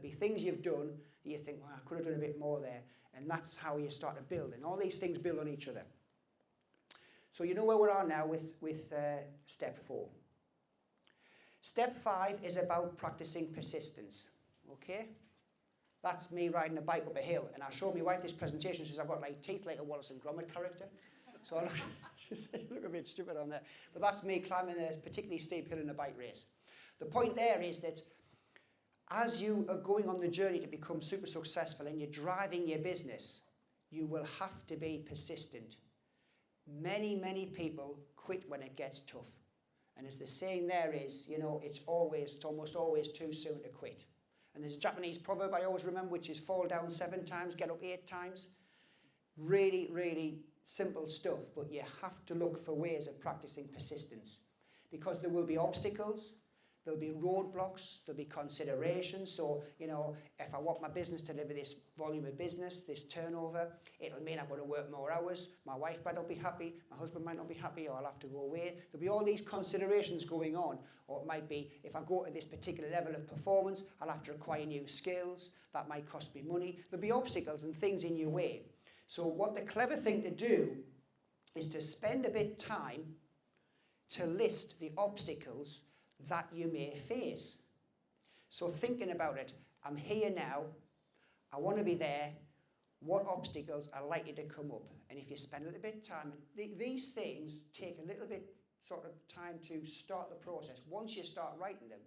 There'll be things you've done that you think, well, I could have done a bit more there. And that's how you start to build. And all these things build on each other. So you know where we are now with step 4. Step 5 is about practicing persistence. Okay? That's me riding a bike up a hill. And I showed my wife this presentation. She says, I've got like teeth like a Wallace and Gromit character. So I look a bit stupid on there. But that's me climbing a particularly steep hill in a bike race. The point there is that as you are going on the journey to become super successful and you're driving your business, you will have to be persistent. Many, many people quit when it gets tough. And as the saying there is, you know, it's almost always too soon to quit. And there's a Japanese proverb I always remember, which is fall down 7 times, get up 8 times. Really, really simple stuff, but you have to look for ways of practicing persistence. Because there will be obstacles, there'll be roadblocks, there'll be considerations. So, you know, if I want my business to deliver this volume of business, this turnover, it'll mean I'm going to work more hours. My wife might not be happy, my husband might not be happy, or I'll have to go away. There'll be all these considerations going on. Or it might be, if I go to this particular level of performance, I'll have to acquire new skills. That might cost me money. There'll be obstacles and things in your way. So what the clever thing to do is to spend a bit of time to list the obstacles that you may face. So thinking about it, I'm here now, I want to be there, what obstacles are likely to come up? And if you spend a little bit of time, these things take a little bit sort of time to start the process. Once you start writing them,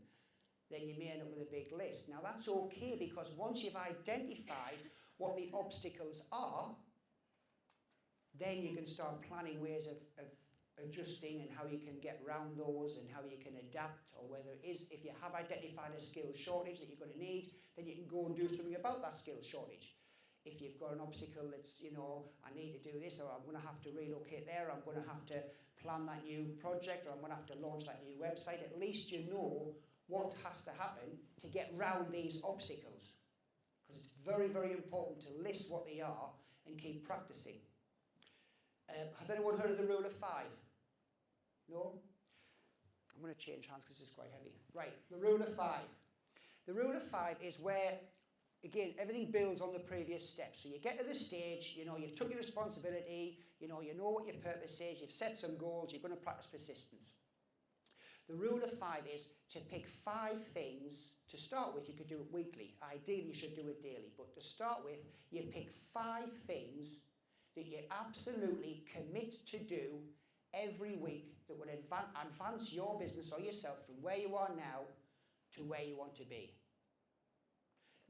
then you may end up with a big list. Now that's okay, because once you've identified what the obstacles are, then you can start planning ways of adjusting and how you can get around those and how you can adapt, or whether it is, if you have identified a skills shortage that you're going to need, then you can go and do something about that skills shortage. If you've got an obstacle that's, you know, I need to do this, or I'm going to have to relocate there, I'm going to have to plan that new project, or I'm going to have to launch that new website, at least you know what has to happen to get round these obstacles. Because it's very, very important to list what they are and keep practicing. Has anyone heard of the rule of 5? No? I'm going to change hands because it's quite heavy. Right, the rule of 5. The rule of 5 is where, again, everything builds on the previous steps. So you get to the stage, you know, you've took your responsibility, you know what your purpose is, you've set some goals, you're going to practice persistence. The rule of 5 is to pick 5 things to start with. You could do it weekly. Ideally, you should do it daily. But to start with, you pick 5 things that you absolutely commit to do every week that would advance your business or yourself from where you are now to where you want to be.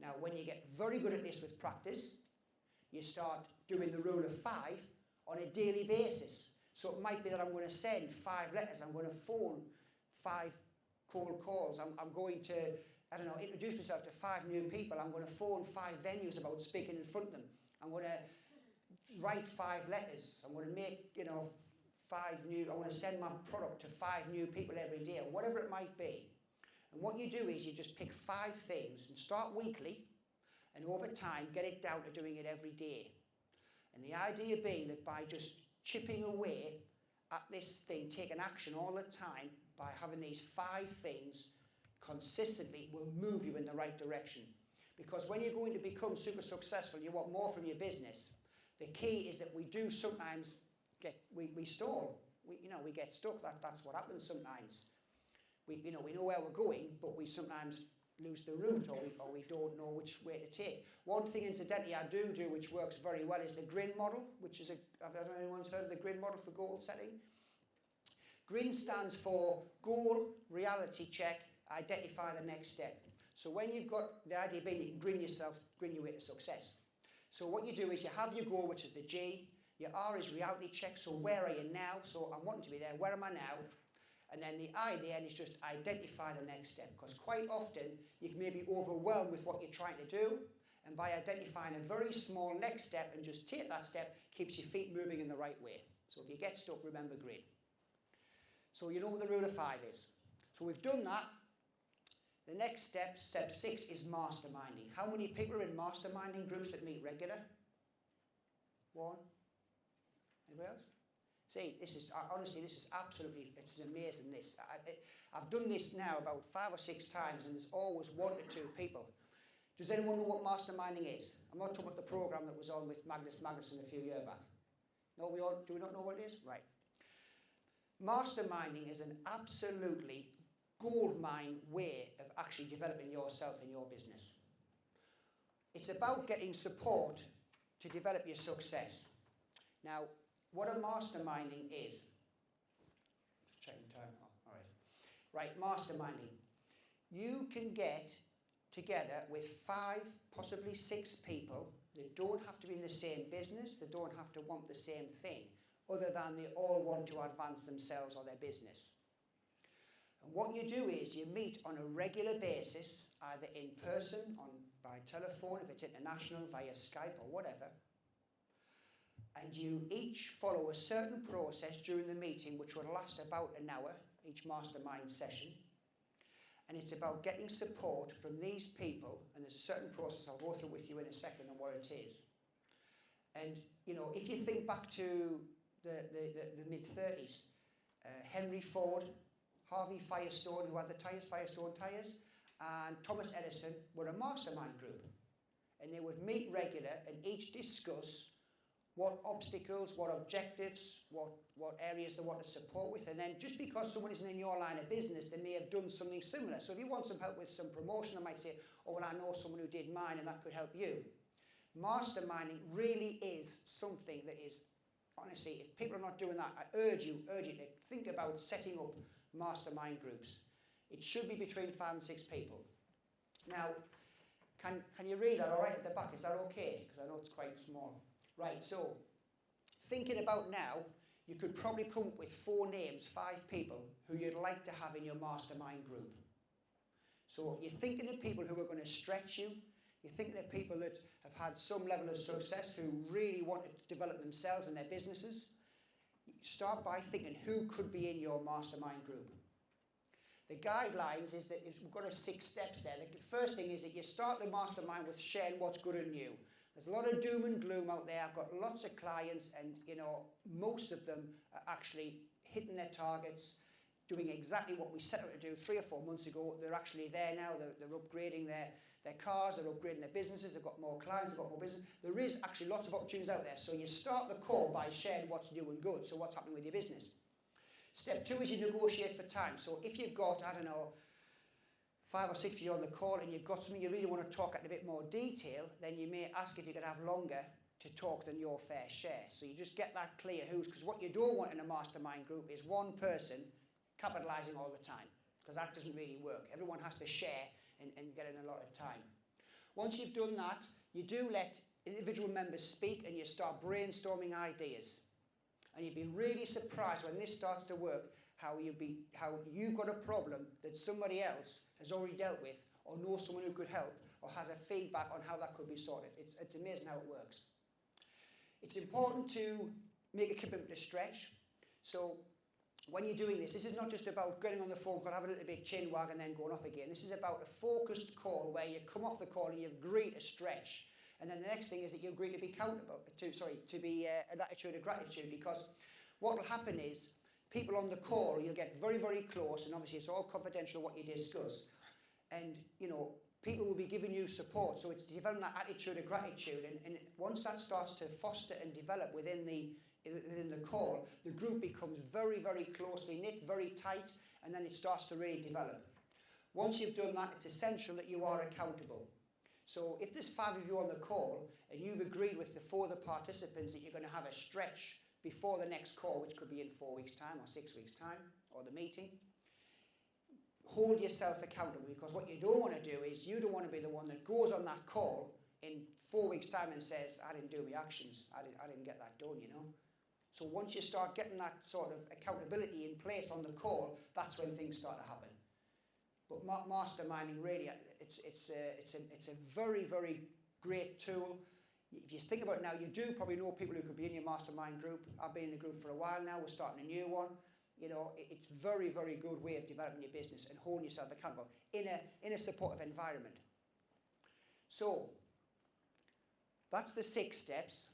Now, when you get very good at this with practice, you start doing the rule of 5 on a daily basis. So it might be that I'm going to send 5 letters, I'm going to phone 5 cold calls, I'm going to, I don't know, introduce myself to 5 new people, I'm going to phone 5 venues about speaking in front of them, I'm going to write 5 letters, I'm going to make, you know, I want to send my product to 5 new people every day, or whatever it might be. And what you do is you just pick 5 things and start weekly, and over time get it down to doing it every day. And the idea being that by just chipping away at this thing, taking action all the time, by having these 5 things consistently, will move you in the right direction. Because when you're going to become super successful, you want more from your business. The key is that we do sometimes we stall. We get stuck. That's what happens sometimes. We know where we're going, but we sometimes lose the route, or we don't know which way to take. One thing, incidentally, I do which works very well is the GRIN model, which is have anyone's heard of the GRIN model for goal setting? GRIN stands for goal, reality check, identify the next step. So when you've got the idea being you can GRIN yourself, GRIN your way to success. So what you do is you have your goal, which is the G. Your R is reality check, so where are you now? So I'm wanting to be there, where am I now? And then the I at the end is just identify the next step, because quite often you may be overwhelmed with what you're trying to do, and by identifying a very small next step and just take that step, keeps your feet moving in the right way. So if you get stuck, remember GRIN. So you know what the rule of 5 is. So we've done that. The next step, step 6, is masterminding. How many people are in masterminding groups that meet regular? 1? Anybody else? See, honestly, this is absolutely, it's amazing I've done this now about 5 or 6 times, and there's always 1 to 2 people. Does anyone know what masterminding is? I'm not talking about the program that was on with Magnus Magnuson a few years back. No, do we not know what it is? Right. Masterminding is an absolutely goldmine way of actually developing yourself in your business. It's about getting support to develop your success. Now, what a masterminding is, just checking time. Oh, all right. Right, masterminding. You can get together with 5, possibly 6 people that don't have to be in the same business, they don't have to want the same thing, other than they all want to advance themselves or their business. And what you do is you meet on a regular basis, either in person, by telephone, if it's international, via Skype or whatever, and you each follow a certain process during the meeting, which will last about an hour, each mastermind session. And it's about getting support from these people, and there's a certain process I'll go through with you in a second on what it is. And, you know, if you think back to the mid-30s, Henry Ford, Harvey Firestone, who had the Firestone tyres, and Thomas Edison were a mastermind group. And they would meet regular and each discuss what obstacles, what objectives, what areas they wanted support with. And then just because someone isn't in your line of business, they may have done something similar. So if you want some help with some promotion, they might say, oh, well, I know someone who did mine and that could help you. Masterminding really is something that is, honestly, if people are not doing that, I urge you to think about setting up mastermind groups. It should be between 5 and 6 people. Now, can you read that all right at the back? Is that okay? Because I know it's quite small. Right, so thinking about now, you could probably come up with 4 names, 5 people who you'd like to have in your mastermind group. So you're thinking of people who are going to stretch you. You're thinking of people that have had some level of success, who really want to develop themselves and their businesses. Start by thinking who could be in your mastermind group. The guidelines is that we've got 6 steps there. The first thing is that you start the mastermind with sharing what's good and new. There's a lot of doom and gloom out there. I've got lots of clients, and you know, most of them are actually hitting their targets, doing exactly what we set out to do 3 or 4 months ago. They're actually there now. They're upgrading their cars, they're upgrading their businesses, they've got more clients, they've got more business. There is actually lots of opportunities out there. So you start the call by sharing what's new and good, so what's happening with your business. Step 2 is you negotiate for time. So if you've got, I don't know, 5 or 6 of you on the call and you've got something you really want to talk in a bit more detail, then you may ask if you could have longer to talk than your fair share. So you just get that clear who's, because what you don't want in a mastermind group is one person capitalising all the time, because that doesn't really work. Everyone has to share and get in a lot of time. Once you've done that, you do let individual members speak and you start brainstorming ideas. And you'd be really surprised when this starts to work how you've got a problem that somebody else has already dealt with, or knows someone who could help, or has a feedback on how that could be sorted. It's amazing how it works. It's important to make a commitment to stretch. So when you're doing this is not just about getting on the phone call, having a little bit chin wag and then going off again. This is about a focused call where you come off the call and you agree to stretch. And then the next thing is that you agree to be accountable, to be an attitude of gratitude, because what will happen is people on the call, you'll get very, very close, and obviously it's all confidential what you discuss. And, you know, people will be giving you support. So it's developing that attitude of gratitude. And once that starts to foster and develop within the call, the group becomes very, very closely knit, very tight, and then it starts to really develop. Once you've done that, it's essential that you are accountable. So if there's 5 of you on the call and you've agreed with the 4 other participants that you're going to have a stretch before the next call, which could be in 4 weeks' time or 6 weeks' time, or the meeting, hold yourself accountable, because what you don't want to do is you don't want to be the one that goes on that call in 4 weeks' time and says, I didn't do my actions, I didn't get that done, you know. So once you start getting that sort of accountability in place on the call, that's when things start to happen. But masterminding, really, it's a very, very great tool. If you think about it now, you do probably know people who could be in your mastermind group. I've been in the group for a while now. We're starting a new one. You know, it's a very, very good way of developing your business and holding yourself accountable in a supportive environment. So that's the 6 steps.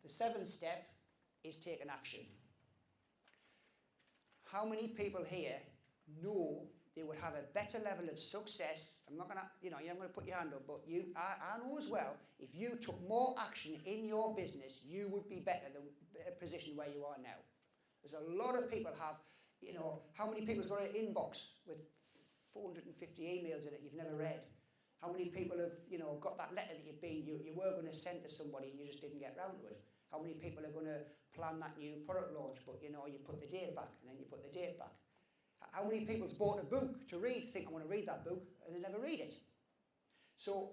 The 7th step is taking action. How many people here know they would have a better level of success. I'm not going to, you're not going to put your hand up, but I know as well, if you took more action in your business, you would be better than a position where you are now. There's a lot of people have, how many people's got an inbox with 450 emails in it you've never read? How many people have, got that letter that you were going to send to somebody and you just didn't get round to it? How many people are going to plan that new product launch, but you put the date back and then you put the date back? How many people's bought a book to read, think I want to read that book, and they never read it? So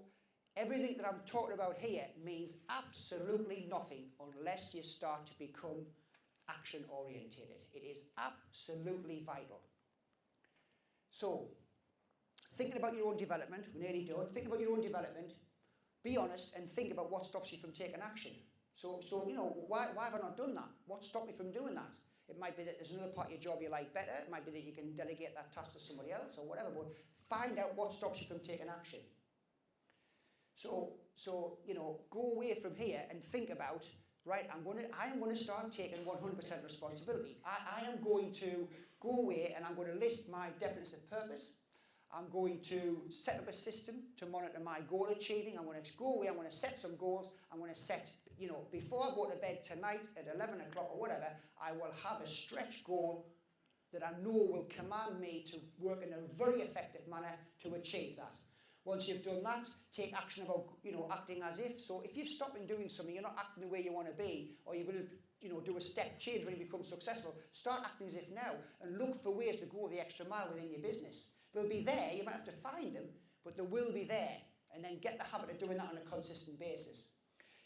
everything that I'm talking about here means absolutely nothing unless you start to become action orientated. It is absolutely vital. So thinking about your own development, we're nearly done. Think about your own development, be honest, and think about what stops you from taking action. So why have I not done that? What stopped me from doing that? It might be that there's another part of your job you like better. It might be that you can delegate that task to somebody else or whatever, but find out what stops you from taking action. So go away from here and think about, right, I am going to start taking 100% responsibility. I am going to go away and I'm going to list my definition of purpose. I'm going to set up a system to monitor my goal achieving. I'm going to go away, I'm going to set some goals. I'm going to set, before I go to bed tonight at 11 o'clock or whatever, I will have a stretch goal that I know will command me to work in a very effective manner to achieve that. Once you've done that, take action about, acting as if. So if you've stopped in doing something, you're not acting the way you want to be, or you're going to, do a step change when you become successful, start acting as if now and look for ways to go the extra mile within your business. They'll be there, you might have to find them, but they will be there. And then get the habit of doing that on a consistent basis.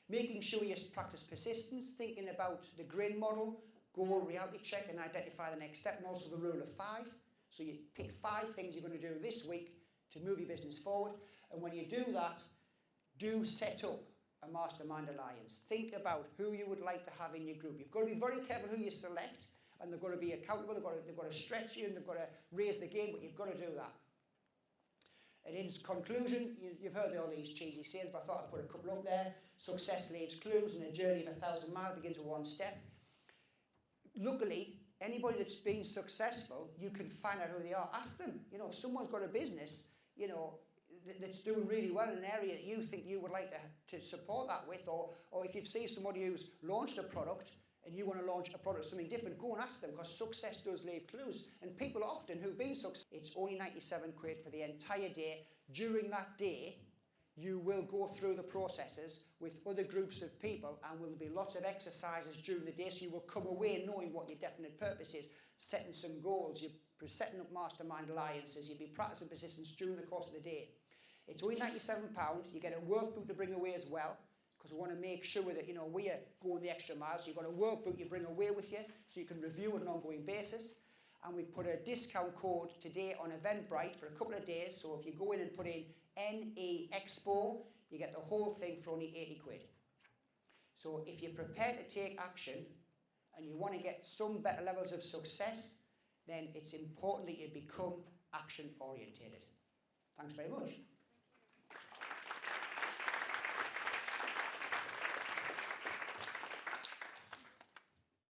Making sure you practice persistence, thinking about the grin model, goal, reality check, and identify the next step, and also the rule of 5. So you pick 5 things you're going to do this week to move your business forward. And when you do that, do set up a mastermind alliance. Think about who you would like to have in your group. You've got to be very careful who you select, and they've got to be accountable, they've got to stretch you, and they've got to raise the game, but you've got to do that. And in conclusion, you've heard all these cheesy sayings, but I thought I'd put a couple up there. Success leaves clues, and a journey of 1,000 miles begins with 1 step. Luckily, anybody that's been successful, you can find out who they are. Ask them. If someone's got a business, that's doing really well in an area that you think you would like to support that with, or if you've seen somebody who's launched a product and you want to launch a product, something different, go and ask them, because success does leave clues. And people often who've been successful, it's only 97 quid for the entire day. During that day, you will go through the processes with other groups of people, and will be lots of exercises during the day, so you will come away knowing what your definite purpose is, setting some goals, you're setting up mastermind alliances, you'll be practicing persistence during the course of the day. It's only £97, you get a workbook to bring away as well, because we want to make sure that we are going the extra mile. So you've got a workbook you bring away with you, so you can review on an ongoing basis. And we put a discount code today on Eventbrite for a couple of days. So if you go in and put in NE Expo, you get the whole thing for only 80 quid. So if you're prepared to take action and you want to get some better levels of success, then it's important that you become action orientated. Thanks very much.